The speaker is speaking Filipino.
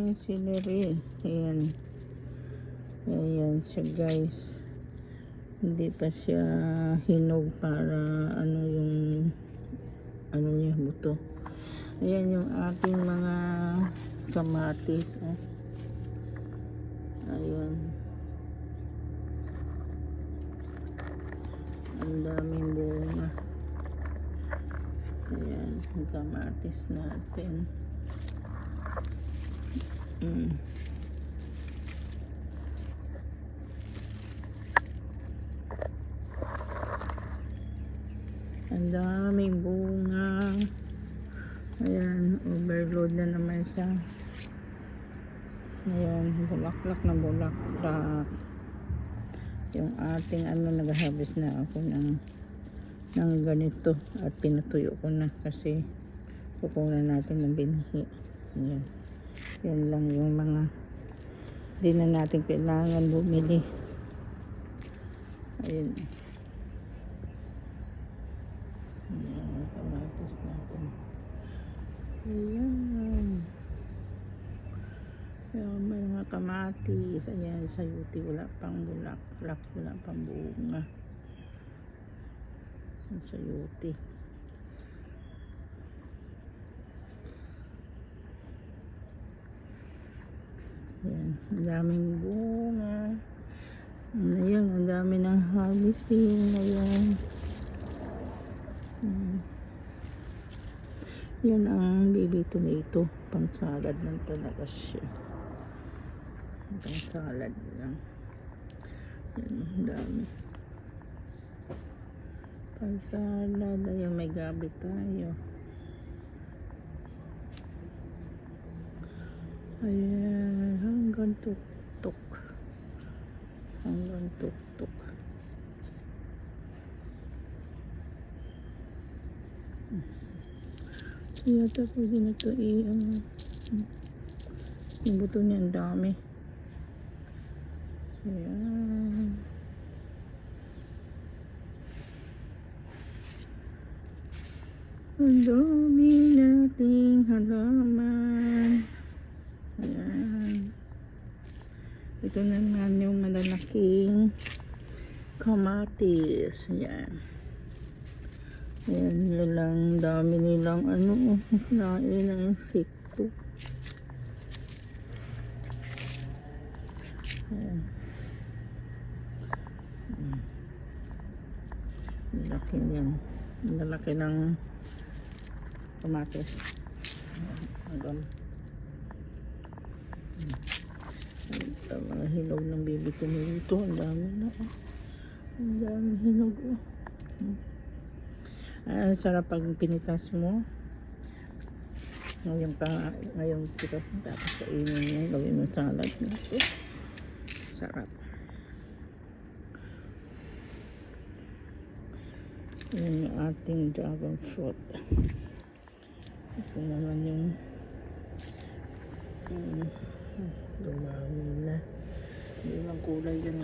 Yung celery. Ayan. Ayan siya guys. Hindi pa siya hinog para yung niya buto. Ayan yung ating mga kamatis. Ayan. Ang daming bunga. Ayan yung kamatis natin. Ang daming bunga. Ayan, overload na naman siya. Ayan, bulaklak na bulaklak. Yung ating nag-harvest na ako ng ganito at pinatuyo ko na kasi kukunan natin ng binhi. Ayan. Yan lang yung mga di na natin kailangan bumili. Ayan. Ayan, kamatis natin. Ayan. Ayan, may mga kamatis. Ayan, sayuti. Wala pang bulaklak. Wala pang bunga. Ang sayuti. Ayan, ang daming bunga. Ayan, ang dami ng harvesting. Ayan. Yan ang baby tomato. Pang salad lang talaga siya. Pang salad lang. Yan, ang dami. Pang salad. Ayan, may gabi tayo. Ayan, hanggang tuktok. Hanggang tuktok. Yata pwede na ito yung buto niya ang dami. Ayan. Ang dami nating halaman. Ayan. Ito naman yung malalaking kamatis. Ayan. Ayan, nilang dami nilang kinain ng insekto. Ayan. Laki niyan. Lalaki ng kamatis. Hanggang ito, mga hinog ng baby tomato. Ang dami na. Ang dami hinog. Ang sarap pag pinitas mo. Ngayong pitas mo, tapos kainin mo, gawin mo salad mo. Sarap. Yan yung ating dragon fruit. Ito naman yung dumami na. Ibang kulay yun.